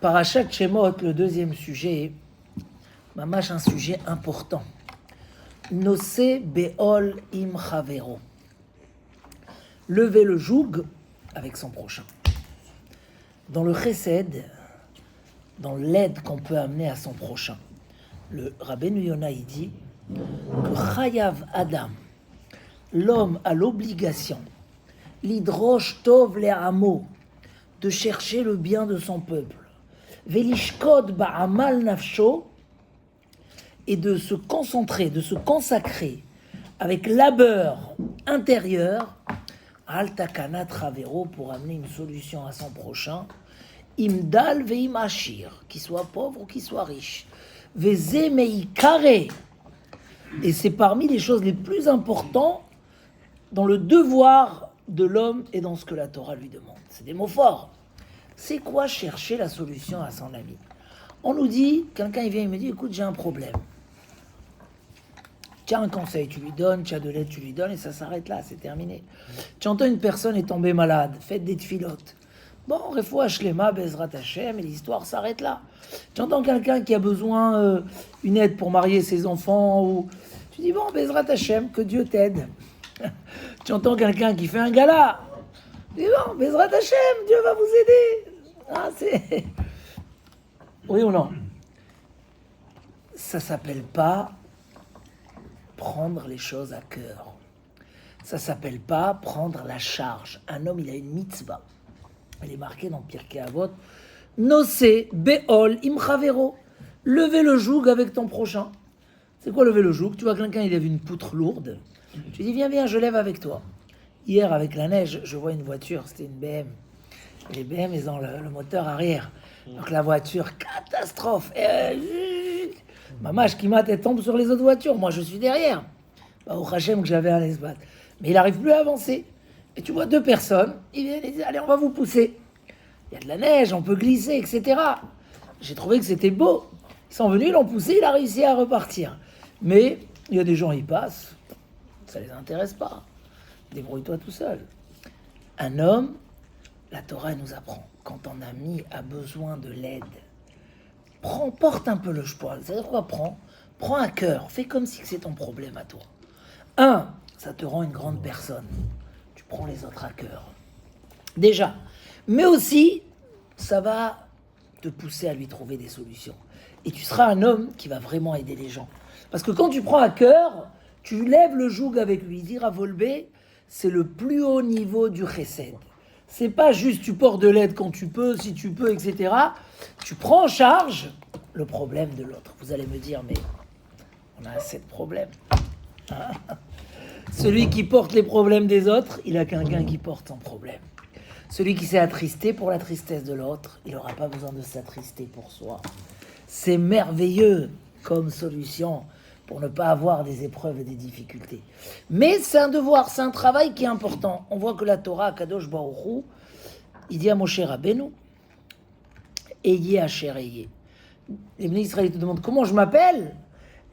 Parashat Shemot, le deuxième sujet, mamash un sujet important. Nosé be'ol im chavero. Lever le joug avec son prochain. Dans le chesed, dans l'aide qu'on peut amener à son prochain, le Rabbeinu Yonah il dit que chayav Adam, l'homme a l'obligation, l'idrosh tov le'amo, de chercher le bien de son peuple, velishkod ba'amal nafsho, et de se concentrer, de se consacrer avec labeur intérieur, al takanat ravero, pour amener une solution à son prochain, imdal veim ashir, qu'il soit pauvre ou qu'il soit riche, veze meikare, et c'est parmi les choses les plus importantes dans le devoir de l'homme et dans ce que la Torah lui demande. C'est des mots forts. C'est quoi chercher la solution à son ami? On nous dit, quelqu'un il vient, il me dit, écoute, j'ai un problème. Tu as un conseil, tu lui donnes, tu as de l'aide, tu lui donnes, et ça s'arrête là, c'est terminé. Tu entends une personne est tombée malade, faites des tfilotes. Bon, refoua shlema, bezrat Hashem, et l'histoire s'arrête là. Tu entends quelqu'un qui a besoin une aide pour marier ses enfants, ou tu dis, bon, bezrat Hashem, que Dieu t'aide. Tu entends quelqu'un qui fait un gala, tu dis, bon, bezrat Hashem, Dieu va vous aider. Ah, c'est... Oui ou non? Ça s'appelle pas prendre les choses à cœur. Ça s'appelle pas prendre la charge. Un homme, il a une mitzvah. Elle est marquée dans Pirkei Avot. Nosé be'ol im chavero. Lever le joug avec ton prochain. C'est quoi lever le joug? Tu vois quelqu'un, il lève une poutre lourde. Tu dis, viens, je lève avec toi. Hier, avec la neige, je vois une voiture, c'était une BM. Les BM, ils ont le moteur arrière. Donc la voiture, catastrophe. Mamash Kimat, elle tombe sur les autres voitures. Moi, je suis derrière. Au Hachem que j'avais à l'espace. Mais il n'arrive plus à avancer. Et tu vois deux personnes, ils viennent et disent, allez, on va vous pousser. Il y a de la neige, on peut glisser, etc. J'ai trouvé que c'était beau. Ils sont venus, ils l'ont poussé, il a réussi à repartir. Mais il y a des gens, ils passent. Ça ne les intéresse pas. Débrouille-toi tout seul. Un homme, la Torah nous apprend, quand ton ami a besoin de l'aide, porte un peu le shpoil. C'est-à-dire quoi? Prends à cœur. Fais comme si c'est ton problème à toi. Ça te rend une grande personne. Tu prends les autres à cœur. Déjà. Mais aussi, ça va te pousser à lui trouver des solutions. Et tu seras un homme qui va vraiment aider les gens. Parce que quand tu prends à cœur, tu lèves le joug avec lui. Dire à Volbé, c'est le plus haut niveau du chesed. C'est pas juste tu portes de l'aide quand tu peux, si tu peux, etc. Tu prends en charge le problème de l'autre. Vous allez me dire, mais on a assez de problèmes. Hein? Celui qui porte les problèmes des autres, il a quelqu'un qui porte son problème. Celui qui s'est attristé pour la tristesse de l'autre, il n'aura pas besoin de s'attrister pour soi. C'est merveilleux comme solution pour ne pas avoir des épreuves et des difficultés. Mais c'est un devoir, c'est un travail qui est important. On voit que la Torah, Kadosh Baruch Hu, il dit à Moshe Rabbeinu, Ayez Asher Ayez. Les ministres ils te demandent comment je m'appelle?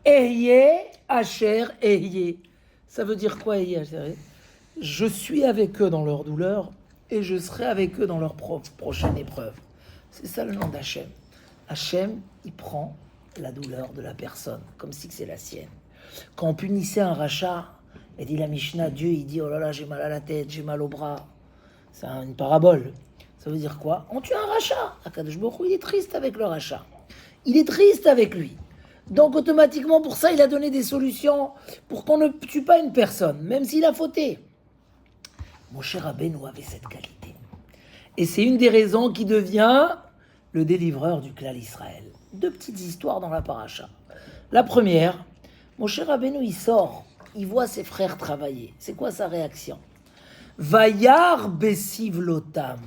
Ayez Asher Ayez. Ça veut dire quoi, Ayez Asher Ayez? Je suis avec eux dans leur douleur et je serai avec eux dans leur prochaine épreuve. C'est ça le nom d'Hachem. Hachem, il prend la douleur de la personne, comme si c'est la sienne. Quand on punissait un rachat, et dit la Mishnah, Dieu il dit, oh là là, j'ai mal à la tête, j'ai mal au bras. C'est une parabole. Ça veut dire quoi? On tue un rachat. Akadosh Baruch Hu, il est triste avec le rachat. Il est triste avec lui. Donc automatiquement, pour ça, il a donné des solutions pour qu'on ne tue pas une personne, même s'il a fauté. Moshe Rabbeinu avait cette qualité. Et c'est une des raisons qui devient le délivreur du clan Israël. Deux petites histoires dans la paracha. La première, Moshe Rabbeinu, il sort, il voit ses frères travailler. C'est quoi sa réaction? Vayar besiv lotam.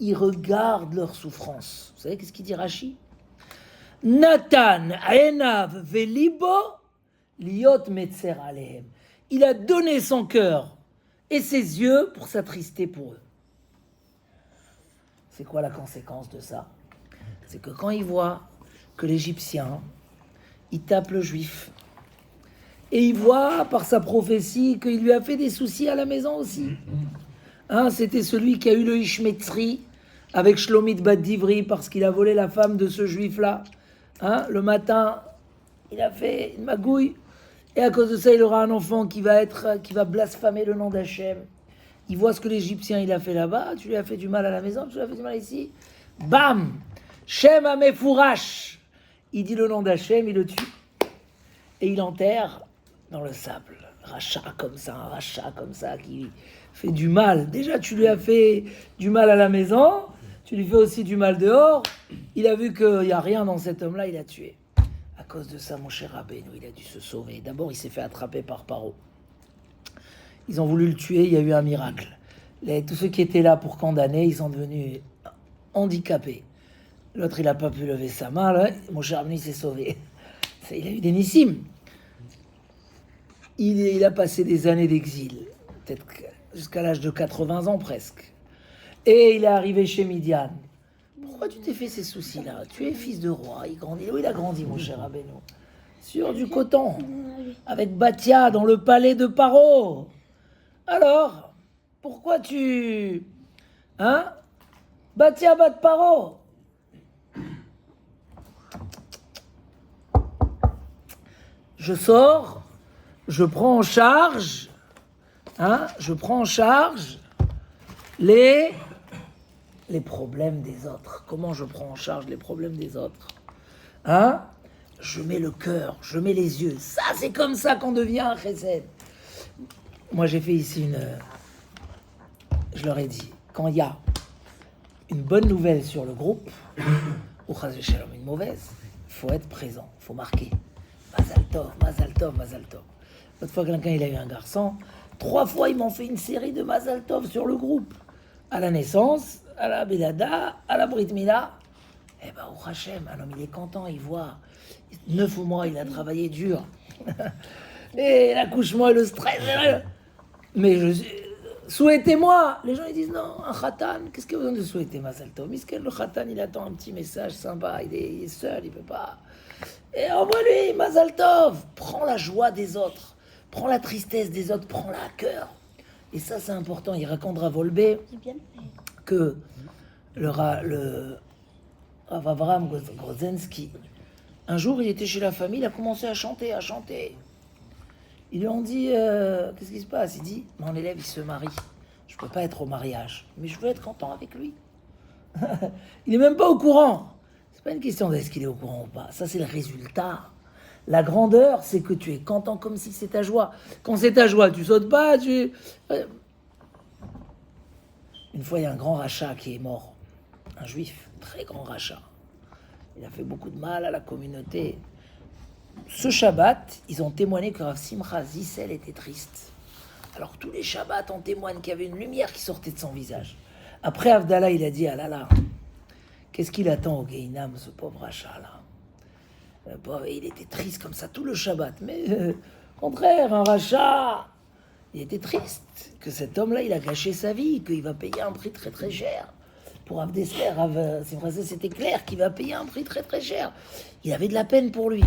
Il regarde leur souffrance. Vous savez qu'est-ce qu'il dit Rashi? Natan enav velibo liot metzer alehem. Il a donné son cœur et ses yeux pour s'attrister pour eux. C'est quoi la conséquence de ça? C'est que quand il voit que l'Égyptien, il tape le Juif, et il voit par sa prophétie qu'il lui a fait des soucis à la maison aussi. C'était celui qui a eu le Ishmetzri avec Shlomit Bat Divri parce qu'il a volé la femme de ce juif-là. Hein, le matin, il a fait une magouille. Et à cause de ça, il aura un enfant qui va blasphémer le nom d'Hachem. Il voit ce que l'Égyptien il a fait là-bas. Tu lui as fait du mal à la maison, tu lui as fait du mal ici. Bam! Shem Amefourash. Il dit le nom d'Hachem, il le tue. Et il enterre dans le sable. Un rachat comme ça qui fait du mal. Déjà, tu lui as fait du mal à la maison. Tu lui fais aussi du mal dehors. Il a vu qu'il n'y a rien dans cet homme-là, il a tué. À cause de ça, mon cher Rabbeinu, il a dû se sauver. D'abord, il s'est fait attraper par Paro. Ils ont voulu le tuer, il y a eu un miracle. Tous ceux qui étaient là pour condamner, ils sont devenus handicapés. L'autre, il n'a pas pu lever sa main. Là. Mon cher Rabbeinu, il s'est sauvé. Il a eu des nissim. Il a passé des années d'exil, peut-être jusqu'à l'âge de 80 ans presque. Et il est arrivé chez Midian. Pourquoi tu t'es fait ces soucis-là? Tu es fils de roi, il grandit. Où il a grandi, mon cher Rabbeinu? Sur du coton, avec Batia, dans le palais de Paro. Alors, pourquoi tu... Hein? Batia bat Paro. Je sors, je prends en charge, les problèmes des autres. Comment je prends en charge les problèmes des autres? Je mets le cœur, je mets les yeux. Ça, c'est comme ça qu'on devient un chesed. Moi, j'ai fait ici je leur ai dit, quand il y a une bonne nouvelle sur le groupe, ou une mauvaise, il faut être présent, il faut marquer. Mazal tov, mazal tov, mazal tov. L'autre fois, quelqu'un, il a eu un garçon. 3 fois, ils m'ont fait une série de mazal tov sur le groupe. À la naissance, à la Belada, à la Brit Mila. Eh ben, au Hachem, un homme, il est content, il voit. 9 mois, il a travaillé dur. Et l'accouchement et le stress. Mais souhaitez-moi. Les gens, ils disent non, un khatan, qu'est-ce qu'il y a besoin de souhaiter, mazal tov? Misken, le khatan, il attend un petit message sympa. Il est seul, il peut pas. Et envoie-lui, mazal tov. Prends la joie des autres. Prends la tristesse des autres, prends-la à cœur. Et ça, c'est important. Il raconte à Volbé que le Rav Avraham Grozensky, un jour, il était chez la famille, il a commencé à chanter. Ils lui ont dit, qu'est-ce qui se passe? Il dit, mon élève, il se marie. Je ne peux pas être au mariage, mais je veux être content avec lui. Il n'est même pas au courant. C'est pas une question d'est-ce qu'il est au courant ou pas. Ça, c'est le résultat. La grandeur, c'est que tu es content comme si c'est ta joie. Quand c'est ta joie, tu sautes pas, Une fois, il y a un grand rachat qui est mort. Un juif, très grand rachat. Il a fait beaucoup de mal à la communauté. Ce Shabbat, ils ont témoigné que Rav Simcha Zissel était triste. Alors tous les Shabbats en témoignent qu'il y avait une lumière qui sortait de son visage. Après, Avdallah, il a dit, ah là là, qu'est-ce qu'il attend au Gehinam, ce pauvre rachat-là? Il était triste comme ça tout le Shabbat. Mais au contraire, un rachat, il était triste que cet homme-là, il a gâché sa vie, qu'il va payer un prix très très cher. Pour Avdesler, c'était clair qu'il va payer un prix très très cher. Il avait de la peine pour lui.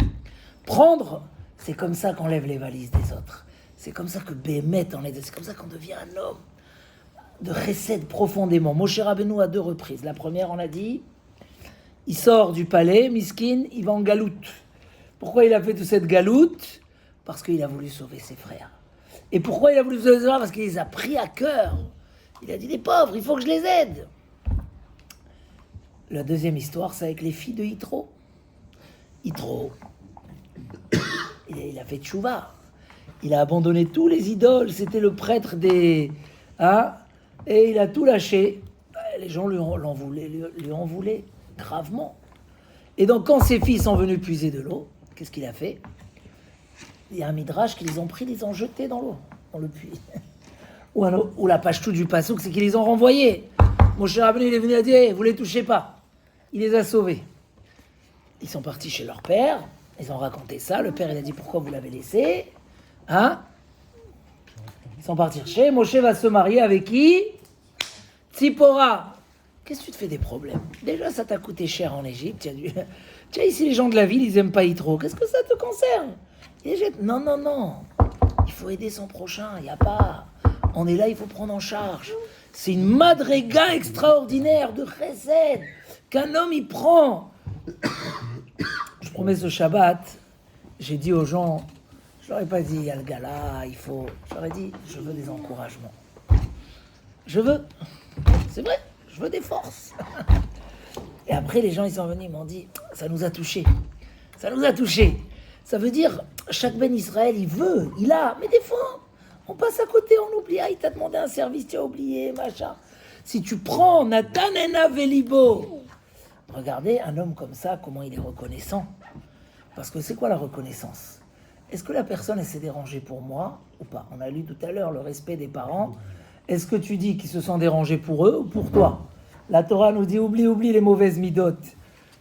Prendre, c'est comme ça qu'on lève les valises des autres. C'est comme ça que Bémet en est. C'est comme ça qu'on devient un homme de chesed profondément. Moshe Rabbeinu à 2 reprises. La première, on l'a dit, il sort du palais, miskin, il va en galoute. Pourquoi il a fait toute cette galoute? Parce qu'il a voulu sauver ses frères. Et pourquoi il a voulu sauver ses frères? Parce qu'il les a pris à cœur. Il a dit, les pauvres, il faut que je les aide. La deuxième histoire, c'est avec les filles de Yitro. Yitro, il a fait tchouva. Il a abandonné tous les idoles. C'était le prêtre des... et il a tout lâché. Les gens lui en voulaient gravement. Et donc, quand ses filles sont venues puiser de l'eau, qu'est-ce qu'il a fait? Il y a un midrash qui les ont pris, les ont jetés dans l'eau, dans le puits. Ou la page tout du passouk, c'est qu'ils les ont renvoyés. Mon cher Rabbeinu, il est venu à dire, hey, vous les touchez pas. Il les a sauvés. Ils sont partis chez leur père, ils ont raconté ça. Le père, il a dit, pourquoi vous l'avez laissé? Ils sont partis chercher. Moshe va se marier avec qui? Tzipora. Qu'est-ce que tu te fais des problèmes? Déjà, ça t'a coûté cher en Égypte. Tiens, ici, les gens de la ville, ils aiment pas Yitro. Qu'est-ce que ça te concerne? Non. Il faut aider son prochain. Il n'y a pas... On est là, il faut prendre en charge. C'est une madrega extraordinaire de chesed qu'un homme y prend. Je promets ce Shabbat, j'ai dit aux gens, je leur ai pas dit il y a le gala, il faut. Je leur ai dit je veux des encouragements. Je veux, c'est vrai, je veux des forces. Et après les gens ils sont venus, ils m'ont dit ça nous a touchés. Ça nous a touchés. Ça veut dire chaque Ben Israël il veut, il a, mais des fois on passe à côté, on oublie. Ah, il t'a demandé un service, tu as oublié, machin. Si tu prends Natanena Velibo, regardez un homme comme ça, comment il est reconnaissant. Parce que c'est quoi la reconnaissance? Est-ce que la personne, elle s'est dérangée pour moi ou pas? On a lu tout à l'heure le respect des parents. Est-ce que tu dis qu'ils se sont dérangés pour eux ou pour toi? La Torah nous dit oublie les mauvaises midotes.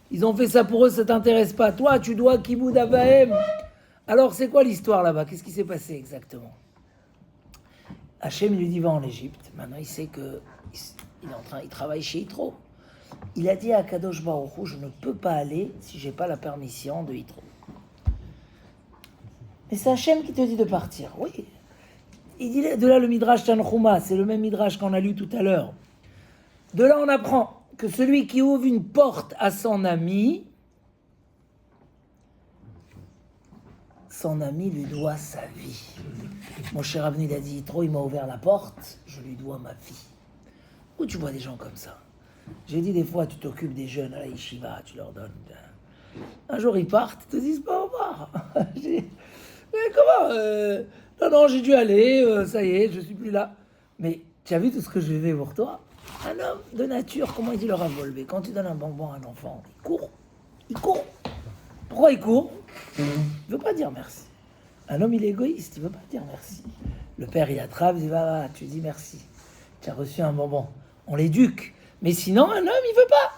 Ils ont fait ça pour eux, ça t'intéresse pas. Toi, tu dois Kibud Avahem. Alors, c'est quoi l'histoire là-bas? Qu'est-ce qui s'est passé exactement? Hachem lui dit va en Égypte. Maintenant, il sait que il travaille chez Yitro. Il a dit à Kadosh Baruch Hu, je ne peux pas aller si j'ai pas la permission de Yitro. Mais c'est Hachem qui te dit de partir. Oui. Il dit de là le Midrash Tanchuma, c'est le même Midrash qu'on a lu tout à l'heure. De là on apprend que celui qui ouvre une porte à son ami lui doit sa vie. Mon cher Avni, il a dit, trop, il m'a ouvert la porte, je lui dois ma vie. Où tu vois des gens comme ça? J'ai dit des fois, tu t'occupes des jeunes à la yeshiva, tu leur donnes. Un jour ils partent, ils te disent pas au revoir. Mais comment non, j'ai dû aller, ça y est, je suis plus là. Mais tu as vu tout ce que je fais pour toi? Un homme de nature, comment il dit le Rav Wolbe? Quand tu donnes un bonbon à un enfant, il court. Il court. Pourquoi il court? Il ne veut pas dire merci. Un homme, il est égoïste, il ne veut pas dire merci. Le père, il attrape, il dit, va, tu dis merci. Tu as reçu un bonbon. On l'éduque. Mais sinon, un homme, il ne veut pas.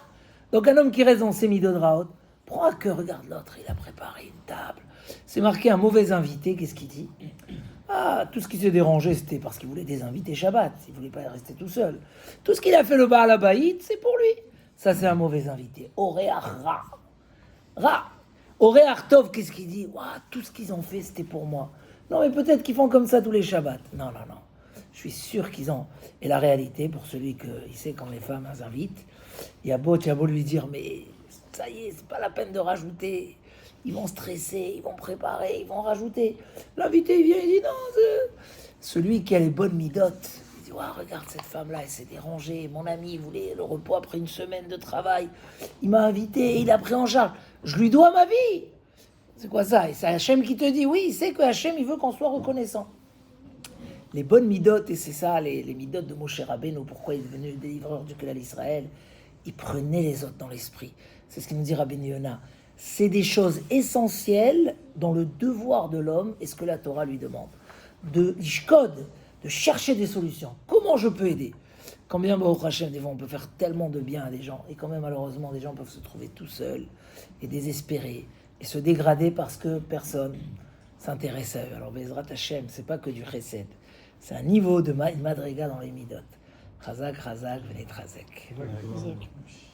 Donc un homme qui reste dans ses midot raot, prends à cœur, regarde l'autre, il a préparé une table. C'est marqué un mauvais invité, qu'est-ce qu'il dit? Ah, tout ce qui s'est dérangé, c'était parce qu'il voulait des invités Shabbat. Il ne voulait pas rester tout seul. Tout ce qu'il a fait le Baal Habayit, c'est pour lui. Ça, c'est un mauvais invité. Oreach Ra. Ra. Oreach Tov, qu'est-ce qu'il dit? Ouah, tout ce qu'ils ont fait, c'était pour moi. Non, mais peut-être qu'ils font comme ça tous les Shabbats. Non. Je suis sûr qu'ils ont. Et la réalité, pour celui qui sait quand les femmes invitent, il y a beau lui dire, mais ça y est, c'est pas la peine de rajouter. Ils vont stresser, ils vont préparer, ils vont rajouter. L'invité, il vient, il dit non. Celui qui a les bonnes midotes, il dit regarde cette femme-là, elle s'est dérangée. Mon ami, il voulait le repos après une semaine de travail. Il m'a invité, il a pris en charge. Je lui dois ma vie. C'est quoi ça? Et c'est Hachem qui te dit oui, il sait que Hachem, il veut qu'on soit reconnaissant. Les bonnes midotes, et c'est ça, les midotes de Moshe Rabbeinu, pourquoi il est devenu le délivreur du Klal Israël, il prenait les autres dans l'esprit. C'est ce qu'il nous dit Rabbeinu Yonah. C'est des choses essentielles dans le devoir de l'homme et ce que la Torah lui demande. De l'ishkod, de chercher des solutions. Comment je peux aider? Quand bien, Baruch Hashem, des fois, on peut faire tellement de bien à des gens, et quand même, malheureusement, des gens peuvent se trouver tout seuls et désespérés et se dégrader parce que personne s'intéresse à eux. Alors, Bezrat Hashem, c'est pas que du chesed, c'est un niveau de madriga dans les midot. Chazak, venez Chazek.